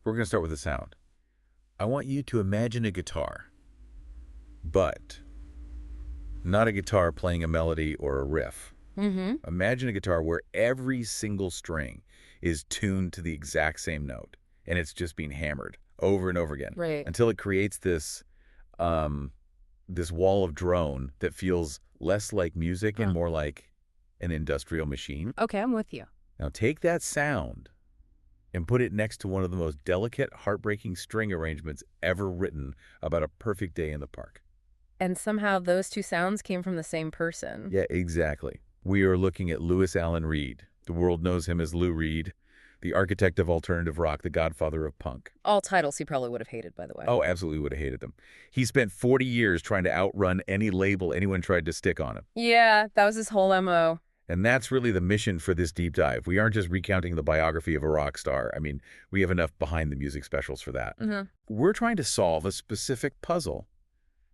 We're going to start with the sound. I want you to imagine a guitar, but not a guitar playing a melody or a riff. Imagine a guitar where every single string is tuned to the exact same note, and it's just being hammered over and over again until it creates this this wall of drone that feels less like music and more like an industrial machine. Okay, I'm with you. Now take that sound and put it next to one of the most delicate, heartbreaking string arrangements ever written about a perfect day in the park. And somehow those two sounds came from the same person. Yeah, exactly. We are looking at Lewis Allan Reed. The world knows him as Lou Reed, the architect of alternative rock, the godfather of punk. All titles he probably would have hated, by the way. Oh, absolutely would have hated them. He spent 40 years trying to outrun any label anyone tried to stick on him. Yeah, that was his whole MO. And that's really the mission for this deep dive. We aren't just recounting the biography of a rock star. I mean, we have enough behind the music specials for that. We're trying to solve a specific puzzle.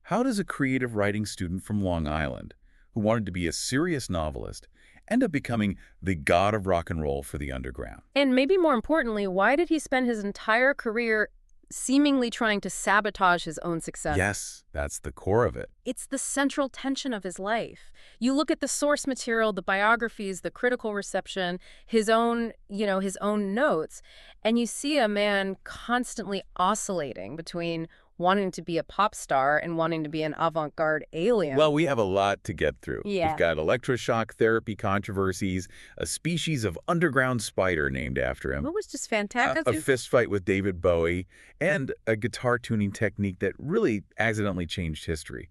How does a creative writing student from Long Island, who wanted to be a serious novelist, end up becoming the god of rock and roll for the underground? And maybe more importantly, why did he spend his entire career seemingly trying to sabotage his own success? Yes, that's the core of it. It's the central tension of his life. You look at the source material, the biographies, the critical reception, his own notes, and you see a man constantly oscillating between wanting to be a pop star and wanting to be an avant-garde alien. Well, we have a lot to get through. Yeah. We've got electroshock therapy controversies, a species of underground spider named after him. It was just fantastic. A fist fight with David Bowie, and a guitar tuning technique that really accidentally changed history.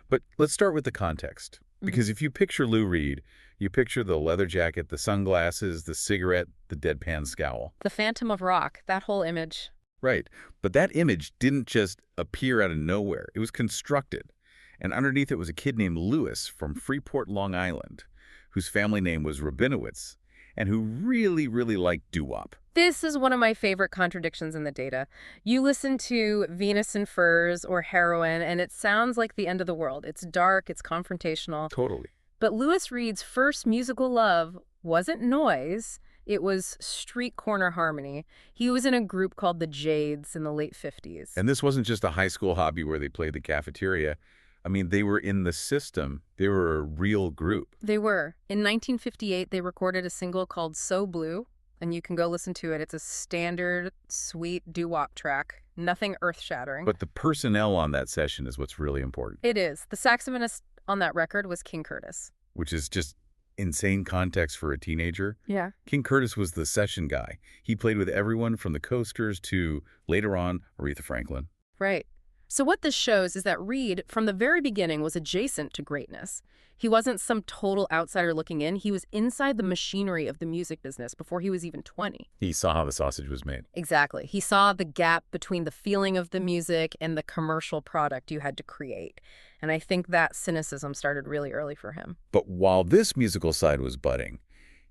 But let's start with the context. Because if you picture Lou Reed, you picture the leather jacket, the sunglasses, the cigarette, the deadpan scowl. The Phantom of Rock, that whole image. Right. But that image didn't just appear out of nowhere. It was constructed. And underneath it was a kid named Lewis from Freeport, Long Island, whose family name was Rabinowitz, and who really, really liked doo-wop. This is one of my favorite contradictions in the data. You listen to Venus in Furs or Heroin, and it sounds like the end of the world. It's dark, it's confrontational. Totally. But Lewis Reed's first musical love wasn't noise. It was street corner harmony. He was in a group called the Jades in the late 50s. And this wasn't just a high school hobby where they played the cafeteria. I mean, they were in the system. They were a real group. They were. In 1958, they recorded a single called So Blue, and you can go listen to it. It's a standard, sweet doo-wop track. Nothing earth-shattering. But the personnel on that session is what's really important. It is. The saxophonist on that record was King Curtis. Which is just insane context for a teenager. Yeah. King Curtis was the session guy. He played with everyone from the Coasters to, later on, Aretha Franklin. Right. So what this shows is that Reed, from the very beginning, was adjacent to greatness. He wasn't some total outsider looking in. He was inside the machinery of the music business before he was even 20. He saw how the sausage was made. Exactly. He saw the gap between the feeling of the music and the commercial product you had to create. And I think that cynicism started really early for him. But while this musical side was budding,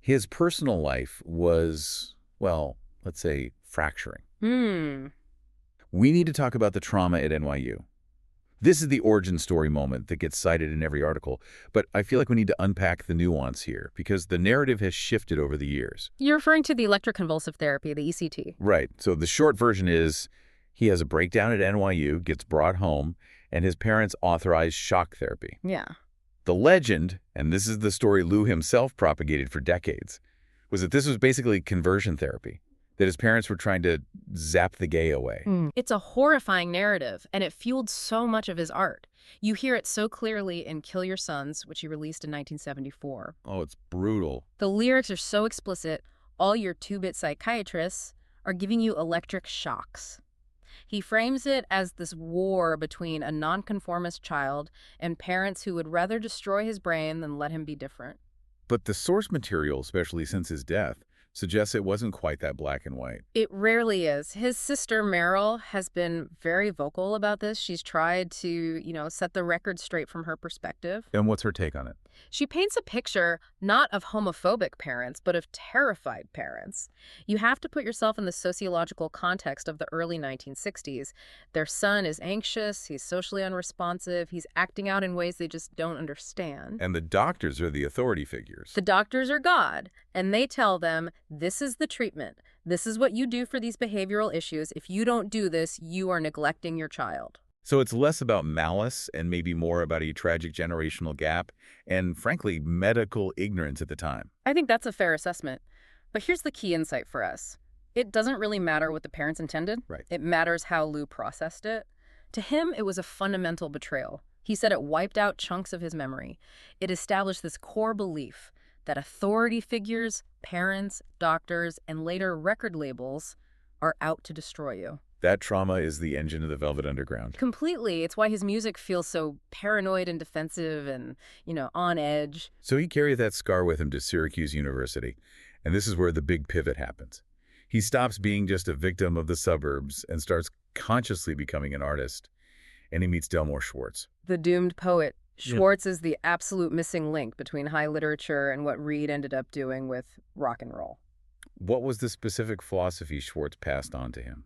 his personal life was, well, let's say, fracturing. We need to talk about the trauma at NYU. This is the origin story moment that gets cited in every article, but I feel like we need to unpack the nuance here because the narrative has shifted over the years. You're referring to the electroconvulsive therapy, the ECT. Right. So the short version is he has a breakdown at NYU, gets brought home, and his parents authorize shock therapy. Yeah. The legend, and this is the story Lou himself propagated for decades, was that this was basically conversion therapy, that his parents were trying to zap the gay away. It's a horrifying narrative, and it fueled so much of his art. You hear it so clearly in Kill Your Sons, which he released in 1974. Oh, it's brutal. The lyrics are so explicit, all your two-bit psychiatrists are giving you electric shocks. He frames it as this war between a nonconformist child and parents who would rather destroy his brain than let him be different. But the source material, especially since his death, suggests it wasn't quite that black and white. It rarely is. His sister, Meryl, has been very vocal about this. She's tried to, set the record straight from her perspective. And what's her take on it? She paints a picture not of homophobic parents, but of terrified parents. You have to put yourself in the sociological context of the early 1960s. Their son is anxious, he's socially unresponsive, he's acting out in ways they just don't understand. And the doctors are the authority figures. The doctors are God, and they tell them, this is the treatment. This is what you do for these behavioral issues. If you don't do this, you are neglecting your child. So it's less about malice and maybe more about a tragic generational gap and, frankly, medical ignorance at the time. I think that's a fair assessment. But here's the key insight for us. It doesn't really matter what the parents intended. Right. It matters how Lou processed it. To him, it was a fundamental betrayal. He said it wiped out chunks of his memory. It established this core belief that authority figures, parents, doctors, and later record labels are out to destroy you. That trauma is the engine of the Velvet Underground. Completely. It's why his music feels so paranoid and defensive and, on edge. So he carried that scar with him to Syracuse University, and this is where the big pivot happens. He stops being just a victim of the suburbs and starts consciously becoming an artist, and he meets Delmore Schwartz. The doomed poet. Schwartz is the absolute missing link between high literature and what Reed ended up doing with rock and roll. What was the specific philosophy Schwartz passed on to him?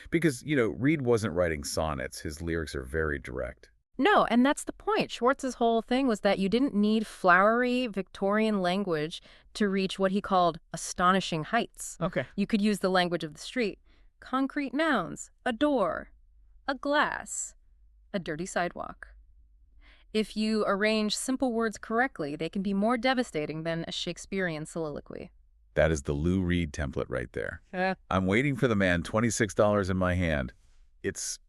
Because, Reed wasn't writing sonnets. His lyrics are very direct. No, and that's the point. Schwartz's whole thing was that you didn't need flowery Victorian language to reach what he called astonishing heights. Okay. You could use the language of the street. Concrete nouns, a door, a glass, a dirty sidewalk. If you arrange simple words correctly, they can be more devastating than a Shakespearean soliloquy. That is the Lou Reed template right there. Yeah. I'm waiting for the man, $26 in my hand. It's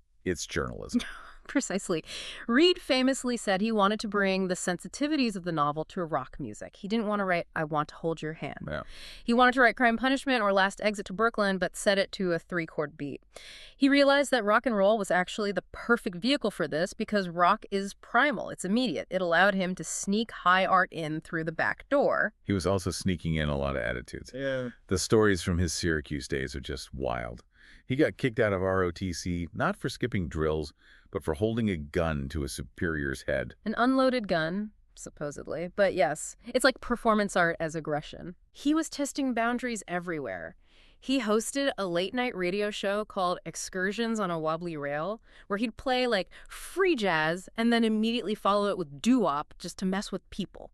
journalism. Precisely. Reed famously said he wanted to bring the sensitivities of the novel to rock music. He didn't want to write, I Want to Hold Your Hand. Yeah. He wanted to write Crime Punishment or Last Exit to Brooklyn, but set it to a 3-chord beat. He realized that rock and roll was actually the perfect vehicle for this because rock is primal. It's immediate. It allowed him to sneak high art in through the back door. He was also sneaking in a lot of attitudes. Yeah. The stories from his Syracuse days are just wild. He got kicked out of ROTC, not for skipping drills, but for holding a gun to a superior's head. An unloaded gun, supposedly. But yes, it's like performance art as aggression. He was testing boundaries everywhere. He hosted a late-night radio show called Excursions on a Wobbly Rail, where he'd play, free jazz and then immediately follow it with doo-wop just to mess with people.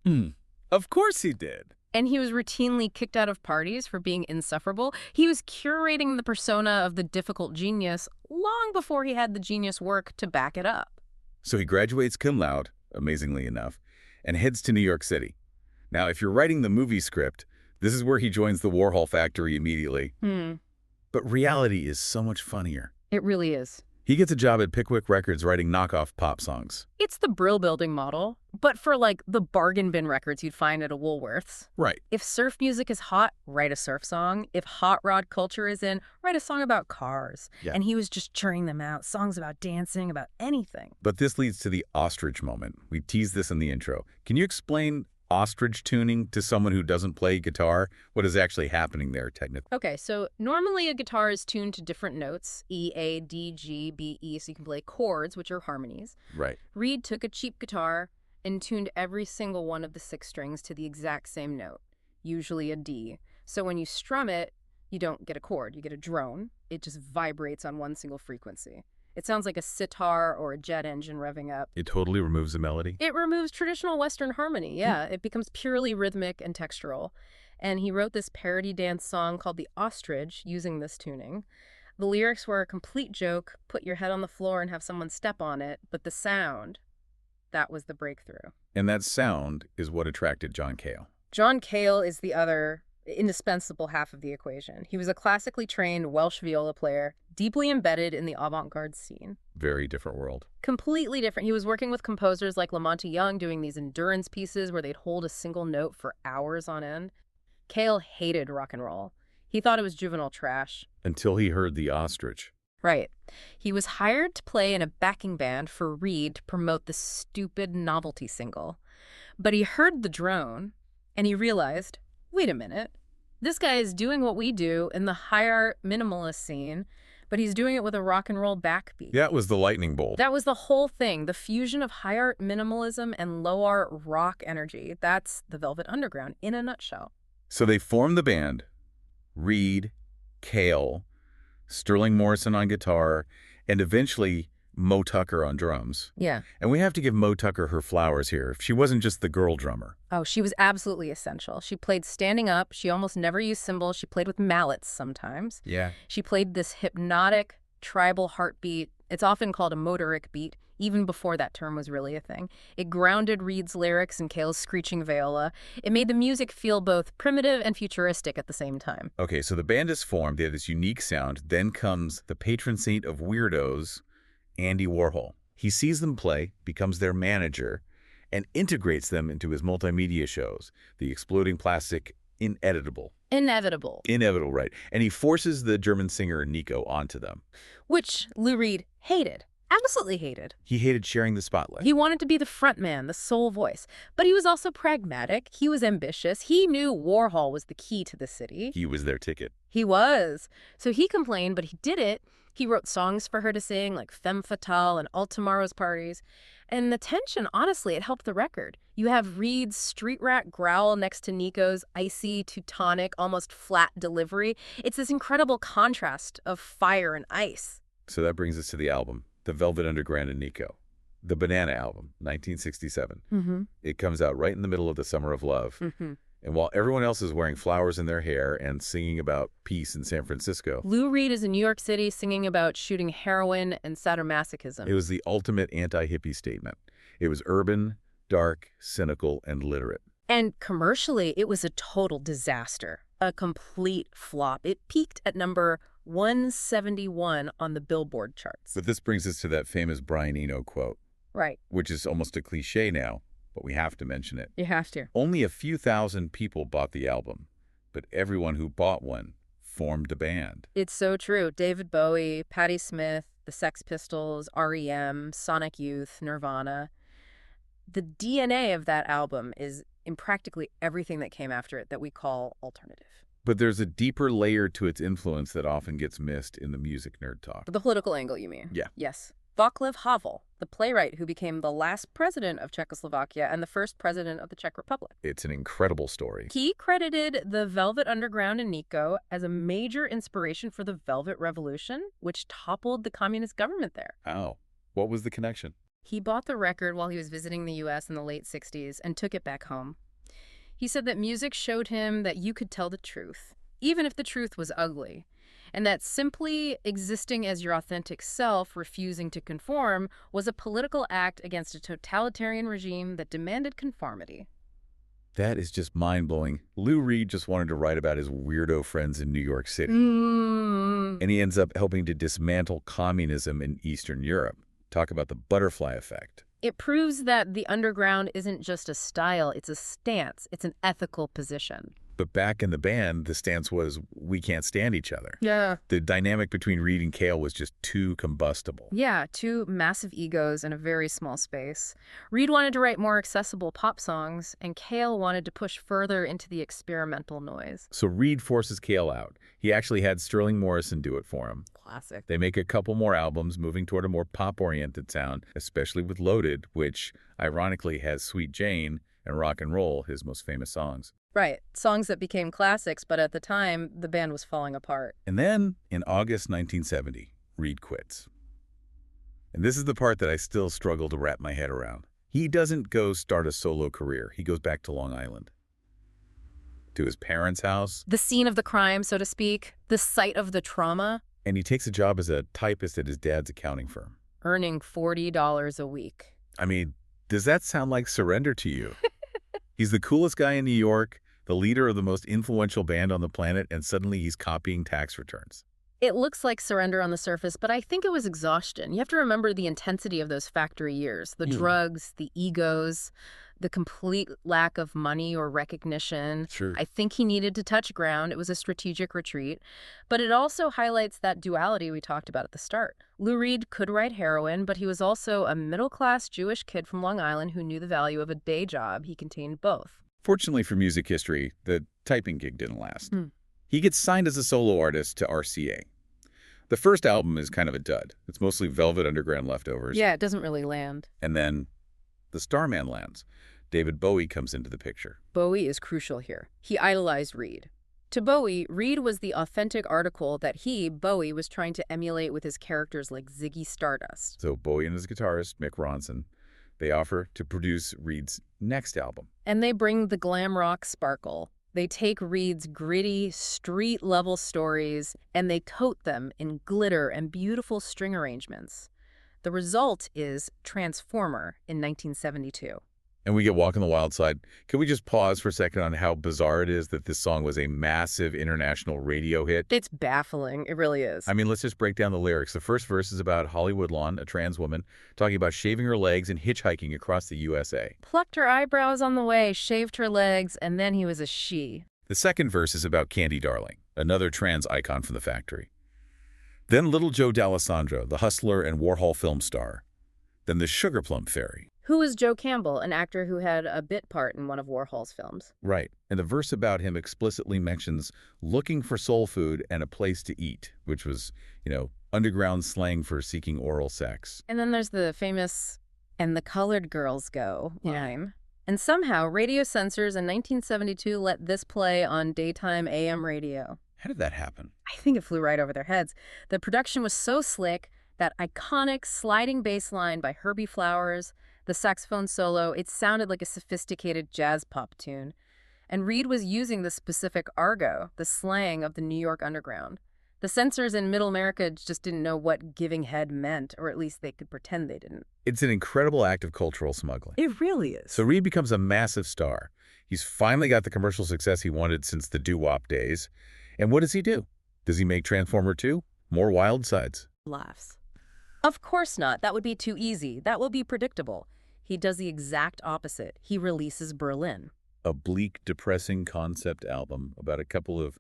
Of course he did. And he was routinely kicked out of parties for being insufferable. He was curating the persona of the difficult genius long before he had the genius work to back it up. So he graduates cum laude, amazingly enough, and heads to New York City. Now, if you're writing the movie script, this is where he joins the Warhol factory immediately. But reality is so much funnier. It really is. He gets a job at Pickwick Records writing knockoff pop songs. It's the Brill Building model, but for the bargain bin records you'd find at a Woolworth's. Right. If surf music is hot, write a surf song. If hot rod culture is in, write a song about cars. Yeah. And he was just churning them out, songs about dancing, about anything. But this leads to the ostrich moment. We teased this in the intro. Can you explain ostrich tuning to someone who doesn't play guitar? What is actually happening there technically? Okay, so normally a guitar is tuned to different notes, E, A, D, G, B, E, so you can play chords, which are harmonies. Right. Reed took a cheap guitar and tuned every single one of the 6 strings to the exact same note, usually a D. So when you strum it, you don't get a chord, you get a drone. It just vibrates on one single frequency. It sounds like a sitar or a jet engine revving up. It totally removes the melody? It removes traditional Western harmony, yeah. It becomes purely rhythmic and textural. And he wrote this parody dance song called The Ostrich using this tuning. The lyrics were a complete joke, put your head on the floor and have someone step on it, but the sound, that was the breakthrough. And that sound is what attracted John Cale. John Cale is the other indispensable half of the equation. He was a classically trained Welsh viola player, deeply embedded in the avant-garde scene. Very different world. Completely different. He was working with composers like Lamonti Young, doing these endurance pieces where they'd hold a single note for hours on end. Cale hated rock and roll. He thought it was juvenile trash. Until he heard The Ostrich. Right. He was hired to play in a backing band for Reed to promote the stupid novelty single. But he heard the drone, and he realized, wait a minute, this guy is doing what we do in the high art minimalist scene, but he's doing it with a rock and roll backbeat. That was the lightning bolt. That was the whole thing, the fusion of high art minimalism and low art rock energy. That's the Velvet Underground in a nutshell. So they formed the band. Reed, Cale, Sterling Morrison on guitar, and eventually Mo Tucker on drums. Yeah. And we have to give Mo Tucker her flowers here. She wasn't just the girl drummer. Oh, she was absolutely essential. She played standing up. She almost never used cymbals. She played with mallets sometimes. Yeah. She played this hypnotic, tribal heartbeat. It's often called a motoric beat, even before that term was really a thing. It grounded Reed's lyrics and Cale's screeching viola. It made the music feel both primitive and futuristic at the same time. Okay, so the band is formed. They have this unique sound. Then comes the patron saint of weirdos, Andy Warhol. He sees them play, becomes their manager, and integrates them into his multimedia shows, the exploding plastic ineditable. Inevitable. Inevitable, right. And he forces the German singer Nico onto them. Which Lou Reed hated. Absolutely hated. He hated sharing the spotlight. He wanted to be the front man, the sole voice. But he was also pragmatic. He was ambitious. He knew Warhol was the key to the city. He was their ticket. He was. So he complained, but he did it. He wrote songs for her to sing, like Femme Fatale and All Tomorrow's Parties. And the tension, honestly, it helped the record. You have Reed's street rat growl next to Nico's icy, Teutonic, almost flat delivery. It's this incredible contrast of fire and ice. So that brings us to the album, The Velvet Underground and Nico. The Banana Album, 1967. Mm-hmm. It comes out right in the middle of the Summer of Love. Mm-hmm. And while everyone else is wearing flowers in their hair and singing about peace in San Francisco, Lou Reed is in New York City singing about shooting heroin and sadomasochism. it was the ultimate anti-hippie statement. It was urban, dark, cynical, and literate. And commercially, it was a total disaster, a complete flop. It peaked at number 171 on the Billboard charts. But this brings us to that famous Brian Eno quote, Right. which is almost a cliche now, but we have to mention it. You have to. Only a few thousand people bought the album, but everyone who bought one formed a band. It's so true. David Bowie, Patti Smith, the Sex Pistols, REM, Sonic Youth, Nirvana. The DNA of that album is in practically everything that came after it that we call alternative. But there's a deeper layer to its influence that often gets missed in the music nerd talk. The political angle, you mean? Yeah. Yes. Václav Havel, the playwright who became the last president of Czechoslovakia and the first president of the Czech Republic. It's an incredible story. He credited the Velvet Underground and Nico as a major inspiration for the Velvet Revolution, which toppled the communist government there. Oh, what was the connection? He bought the record while he was visiting the U.S. in the late 60s and took it back home. He said that music showed him that you could tell the truth, even if the truth was ugly, and that simply existing as your authentic self, refusing to conform, was a political act against a totalitarian regime that demanded conformity. That is just mind-blowing. Lou Reed just wanted to write about his weirdo friends in New York City. And he ends up helping to dismantle communism in Eastern Europe. Talk about the butterfly effect. It proves that the underground isn't just a style, it's a stance. It's an ethical position. But back in the band, the stance was, we can't stand each other. Yeah. The dynamic between Reed and Cale was just too combustible. Yeah, two massive egos in a very small space. Reed wanted to write more accessible pop songs, and Cale wanted to push further into the experimental noise. So Reed forces Cale out. He actually had Sterling Morrison do it for him. Classic. They make a couple more albums, moving toward a more pop-oriented sound, especially with Loaded, which, ironically, has Sweet Jane and Rock and Roll, his most famous songs. Right. Songs that became classics, but at the time, the band was falling apart. And then, in August 1970, Reed quits. And this is the part that I still struggle to wrap my head around. He doesn't go start a solo career. He goes back to Long Island. To his parents' house. The scene of the crime, so to speak. The site of the trauma. And he takes a job as a typist at his dad's accounting firm. Earning $40 a week. I mean, does that sound like surrender to you? He's the coolest guy in New York, the leader of the most influential band on the planet, and suddenly he's copying tax returns. It looks like surrender on the surface, but I think it was exhaustion. You have to remember the intensity of those factory years. The drugs, the egos, the complete lack of money or recognition. Sure. I think he needed to touch ground. It was a strategic retreat. But it also highlights that duality we talked about at the start. Lou Reed could write heroin, but he was also a middle-class Jewish kid from Long Island who knew the value of a day job. He contained both. Fortunately for music history, the typing gig didn't last. He gets signed as a solo artist to RCA. The first album is kind of a dud. It's mostly Velvet Underground leftovers. Yeah, it doesn't really land. And then the Starman lands. David Bowie comes into the picture. Bowie is crucial here. He idolized Reed. To Bowie, Reed was the authentic article that he, Bowie, was trying to emulate with his characters like Ziggy Stardust. So Bowie and his guitarist, Mick Ronson, they offer to produce Reed's next album. And they bring the glam rock sparkle. They take Reed's gritty, street-level stories and they coat them in glitter and beautiful string arrangements. The result is Transformer in 1972. And we get Walk on the Wild Side. Can we just pause for a second on how bizarre it is that this song was a massive international radio hit? It's baffling. It really is. I mean, let's just break down the lyrics. The first verse is about Holly Woodlawn, a trans woman, talking about shaving her legs and hitchhiking across the USA. Plucked her eyebrows on the way, shaved her legs, and then he was a she. The second verse is about Candy Darling, another trans icon from the factory. Then Little Joe D'Alessandro, the hustler and Warhol film star. Then the Sugar Plum Fairy. Who is Joe Campbell, an actor who had a bit part in one of Warhol's films. Right. And the verse about him explicitly mentions looking for soul food and a place to eat, which was, underground slang for seeking oral sex. And then there's the famous, "And the colored girls go" line. And somehow, radio censors in 1972 let this play on daytime AM radio. How did that happen? I think it flew right over their heads. The production was so slick, that iconic sliding bass line by Herbie Flowers, the saxophone solo, it sounded like a sophisticated jazz pop tune. And Reed was using the specific argot, the slang of the New York underground. The censors in Middle America just didn't know what giving head meant, or at least they could pretend they didn't. It's an incredible act of cultural smuggling. It really is. So Reed becomes a massive star. He's finally got the commercial success he wanted since the doo-wop days. And what does he do? Does he make Transformer 2? More Wild Sides? Laughs. Of course not. That would be too easy. That would be predictable. He does the exact opposite. He releases Berlin. A bleak, depressing concept album about a couple of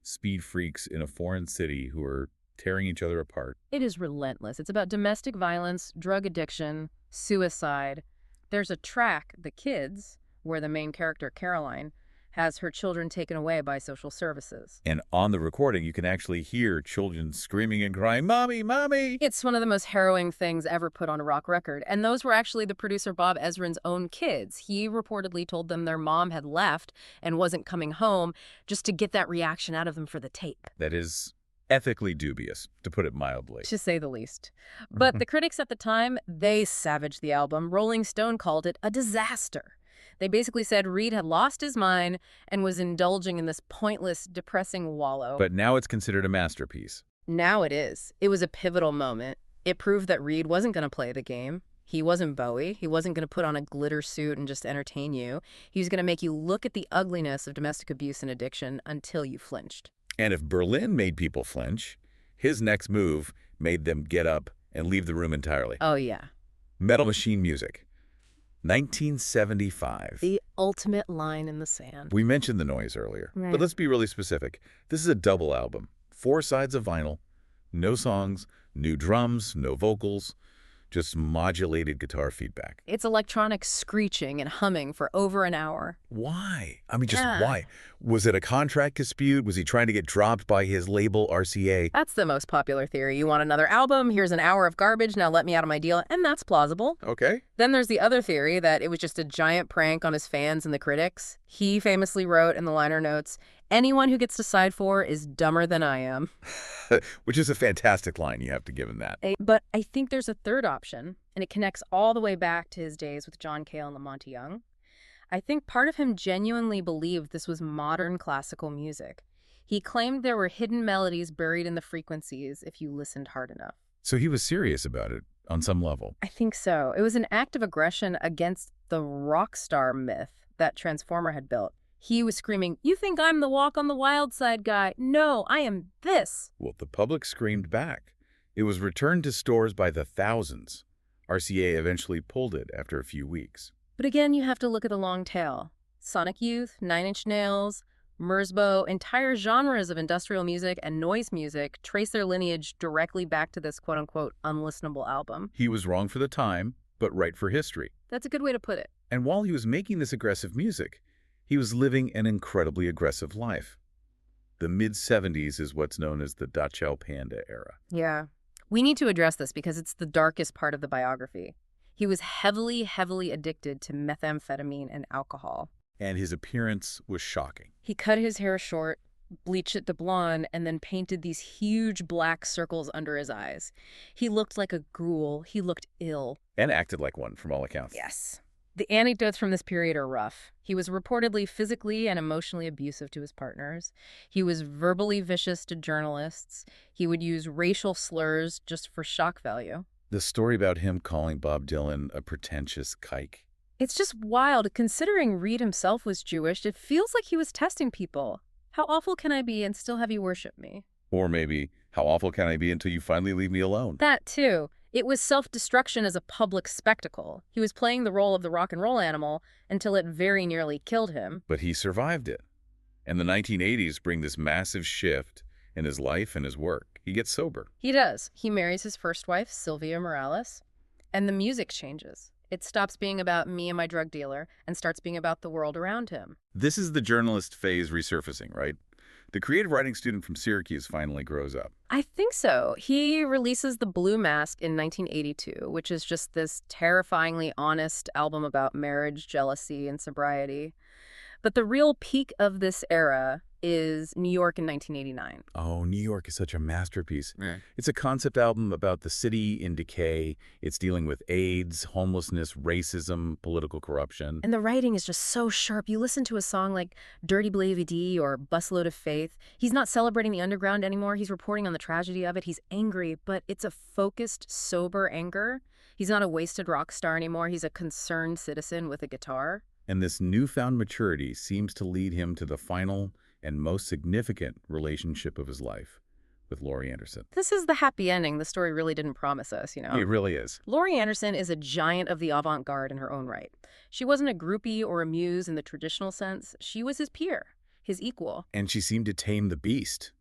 speed freaks in a foreign city who are tearing each other apart. It is relentless. It's about domestic violence, drug addiction, suicide. There's a track, The Kids, where the main character, Caroline, has her children taken away by social services. And on the recording, you can actually hear children screaming and crying, "Mommy, Mommy!" It's one of the most harrowing things ever put on a rock record. And those were actually the producer Bob Ezrin's own kids. He reportedly told them their mom had left and wasn't coming home just to get that reaction out of them for the tape. That is ethically dubious, to put it mildly. To say the least. But the critics at the time, they savaged the album. Rolling Stone called it a disaster. They basically said Reed had lost his mind and was indulging in this pointless, depressing wallow. But now it's considered a masterpiece. Now it is. It was a pivotal moment. It proved that Reed wasn't going to play the game. He wasn't Bowie. He wasn't going to put on a glitter suit and just entertain you. He was going to make you look at the ugliness of domestic abuse and addiction until you flinched. And if Berlin made people flinch, his next move made them get up and leave the room entirely. Oh, yeah. Metal Machine Music. 1975. The ultimate line in the sand. We mentioned the noise earlier, Right. but let's be really specific. This is a double album, 4 sides of vinyl, no songs, new drums, no vocals, just modulated guitar feedback. It's electronic screeching and humming for over an hour. Why? I mean, just Yeah. why? Was it a contract dispute? Was he trying to get dropped by his label, RCA? That's the most popular theory. You want another album? Here's an hour of garbage. Now let me out of my deal. And that's plausible. Okay. Then there's the other theory that it was just a giant prank on his fans and the critics. He famously wrote in the liner notes, "Anyone who gets to side 4 is dumber than I am." Which is a fantastic line, you have to give him that. But I think there's a third option, and it connects all the way back to his days with John Cale and Lamonte Young. I think part of him genuinely believed this was modern classical music. He claimed there were hidden melodies buried in the frequencies if you listened hard enough. So he was serious about it on some level. I think so. It was an act of aggression against the rock star myth that Transformer had built. He was screaming, "You think I'm the Walk on the Wild Side guy? No, I am this." Well, the public screamed back. It was returned to stores by the thousands. RCA eventually pulled it after a few weeks. But again, you have to look at the long tail. Sonic Youth, Nine Inch Nails, Merzbow, entire genres of industrial music and noise music trace their lineage directly back to this quote-unquote unlistenable album. He was wrong for the time, but right for history. That's a good way to put it. And while he was making this aggressive music, he was living an incredibly aggressive life. The mid-70s is what's known as the Dachau Panda era. Yeah. We need to address this because it's the darkest part of the biography. He was heavily addicted to methamphetamine and alcohol. And his appearance was shocking. He cut his hair short, bleached it to blonde, and then painted these huge black circles under his eyes. He looked like a ghoul. He looked ill. And acted like one, from all accounts. Yes. The anecdotes from this period are rough. He was reportedly physically and emotionally abusive to his partners. He was verbally vicious to journalists. He would use racial slurs just for shock value. The story about him calling Bob Dylan a pretentious kike. It's just wild. Considering Reed himself was Jewish, it feels like he was testing people. How awful can I be and still have you worship me? Or maybe, how awful can I be until you finally leave me alone? That, too. It was self-destruction as a public spectacle. He was playing the role of the rock and roll animal until it very nearly killed him. But he survived it. And the 1980s bring this massive shift in his life and his work. He gets sober. He does. He marries his first wife, Sylvia Morales, and the music changes. It stops being about me and my drug dealer and starts being about the world around him. This is the journalist phase resurfacing, right? The creative writing student from Syracuse finally grows up. I think so. He releases The Blue Mask in 1982, which is just this terrifyingly honest album about marriage, jealousy, and sobriety. But the real peak of this era is New York in 1989. Oh, New York is such a masterpiece. Yeah. It's a concept album about the city in decay. It's dealing with AIDS, homelessness, racism, political corruption. And the writing is just so sharp. You listen to a song like Dirty Blavey D or Busload of Faith. He's not celebrating the underground anymore. He's reporting on the tragedy of it. He's angry, but it's a focused, sober anger. He's not a wasted rock star anymore. He's a concerned citizen with a guitar. And this newfound maturity seems to lead him to the final and most significant relationship of his life with Laurie Anderson. This is the happy ending the story really didn't promise us, you know? It really is. Laurie Anderson is a giant of the avant-garde in her own right. She wasn't a groupie or a muse in the traditional sense. She was his peer, his equal. And she seemed to tame the beast.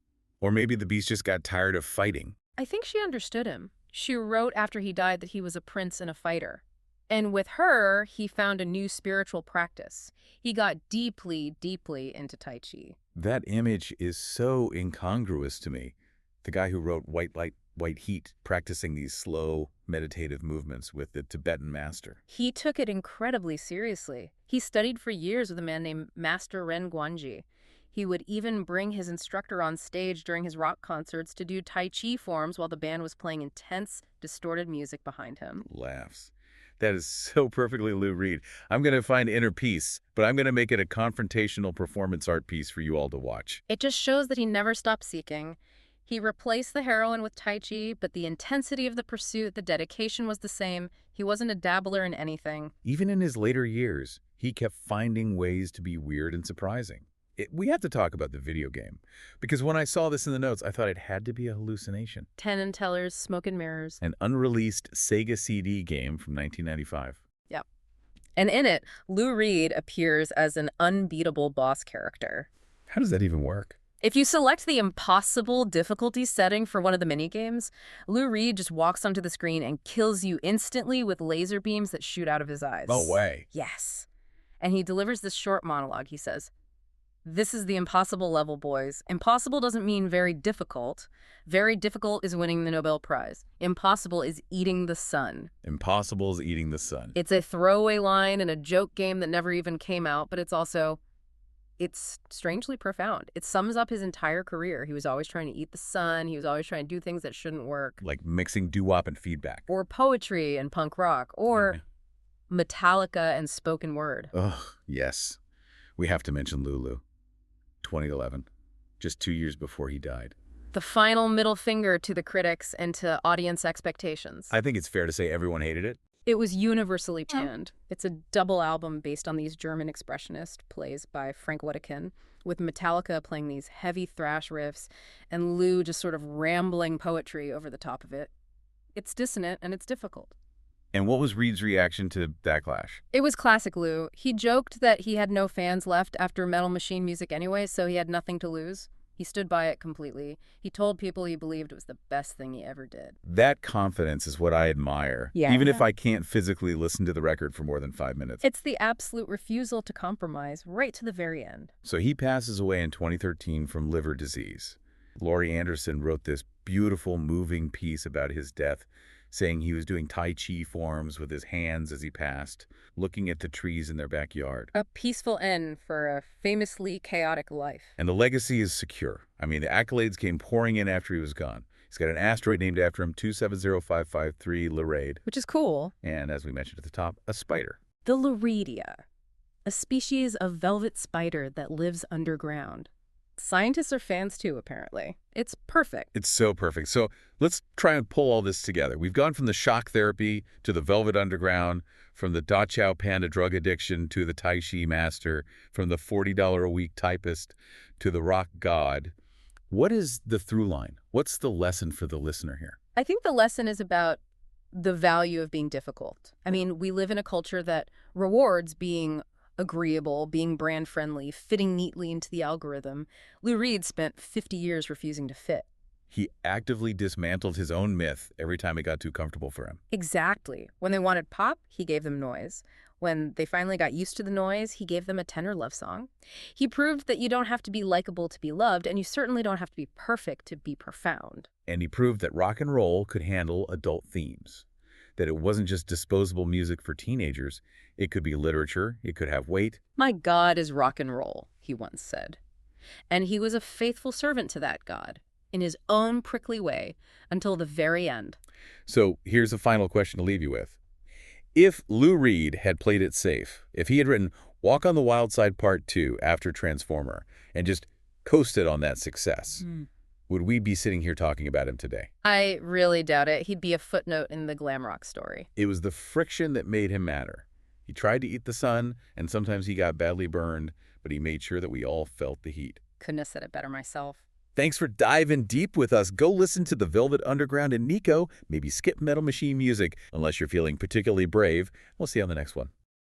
Or maybe the beast just got tired of fighting. I think she understood him. She wrote after he died that he was a prince and a fighter. And with her, he found a new spiritual practice. He got deeply, deeply into Tai Chi. That image is so incongruous to me. The guy who wrote White Light, White Heat, practicing these slow, meditative movements with the Tibetan master. He took it incredibly seriously. He studied for years with a man named Master Ren Guanji. He would even bring his instructor on stage during his rock concerts to do Tai Chi forms while the band was playing intense, distorted music behind him. Laughs. That is so perfectly Lou Reed. I'm going to find inner peace, but I'm going to make it a confrontational performance art piece for you all to watch. It just shows that he never stopped seeking. He replaced the heroin with Tai Chi, but the intensity of the pursuit, the dedication was the same. He wasn't a dabbler in anything. Even in his later years, he kept finding ways to be weird and surprising. We have to talk about the video game, because when I saw this in the notes, I thought it had to be a hallucination. Tenon Tellers, Smoke and Mirrors. An unreleased Sega CD game from 1995. Yep. And in it, Lou Reed appears as an unbeatable boss character. How does that even work? If you select the impossible difficulty setting for one of the minigames, Lou Reed just walks onto the screen and kills you instantly with laser beams that shoot out of his eyes. No way. Yes. And he delivers this short monologue. He says, "This is the impossible level, boys. Impossible doesn't mean very difficult. Very difficult is winning the Nobel Prize. Impossible is eating the sun." Impossible is eating the sun. It's a throwaway line in a joke game that never even came out, but it's strangely profound. It sums up his entire career. He was always trying to eat the sun. He was always trying to do things that shouldn't work. Like mixing doo-wop and feedback. Or poetry and punk rock. Or Metallica and spoken word. Ugh, yes. We have to mention Lulu. 2011, just 2 years before he died. The final middle finger to the critics and to audience expectations. I think it's fair to say everyone hated it. It was universally panned. It's a double album based on these German expressionist plays by Frank Wedekind, with Metallica playing these heavy thrash riffs and Lou just sort of rambling poetry over the top of it. It's dissonant and it's difficult. And what was Reed's reaction to that clash? It was classic Lou. He joked that he had no fans left after Metal Machine music anyway, so he had nothing to lose. He stood by it completely. He told people he believed it was the best thing he ever did. That confidence is what I admire, even if I can't physically listen to the record for more than 5 minutes. It's the absolute refusal to compromise right to the very end. So he passes away in 2013 from liver disease. Laurie Anderson wrote this beautiful, moving piece about his death. saying he was doing Tai Chi forms with his hands as he passed, looking at the trees in their backyard. A peaceful end for a famously chaotic life. And the legacy is secure. I mean, the accolades came pouring in after he was gone. He's got an asteroid named after him, 270553 Laurie, Which is cool. and as we mentioned at the top, a spider. The Lauredia, a species of velvet spider that lives underground. Scientists are fans too, apparently. It's perfect. It's so perfect. So let's try and pull all this together. We've gone from the shock therapy to the velvet underground, from the Da Chow Panda drug addiction to the Tai Chi master, from the $40 a week typist to the rock god. What is the through line? What's the lesson for the listener here? I think the lesson is about the value of being difficult. I mean, we live in a culture that rewards being agreeable, being brand friendly, fitting neatly into the algorithm. Lou Reed spent 50 years refusing to fit. He actively dismantled his own myth every time it got too comfortable for him. Exactly. When they wanted pop, he gave them noise. When they finally got used to the noise, he gave them a tenor love song. He proved that you don't have to be likable to be loved, and you certainly don't have to be perfect to be profound. And he proved that rock and roll could handle adult themes, that it wasn't just disposable music for teenagers. It could be literature. It could have weight. My God is rock and roll, he once said. And he was a faithful servant to that God, in his own prickly way, until the very end. So here's a final question to leave you with. If Lou Reed had played it safe, if he had written Walk on the Wild Side Part 2 after Transformer and just coasted on that success, would we be sitting here talking about him today? I really doubt it. He'd be a footnote in the glam rock story. It was the friction that made him matter. He tried to eat the sun, and sometimes he got badly burned, but he made sure that we all felt the heat. Couldn't have said it better myself. Thanks for diving deep with us. Go listen to the Velvet Underground and Nico, maybe skip Metal Machine Music, unless you're feeling particularly brave. We'll see you on the next one.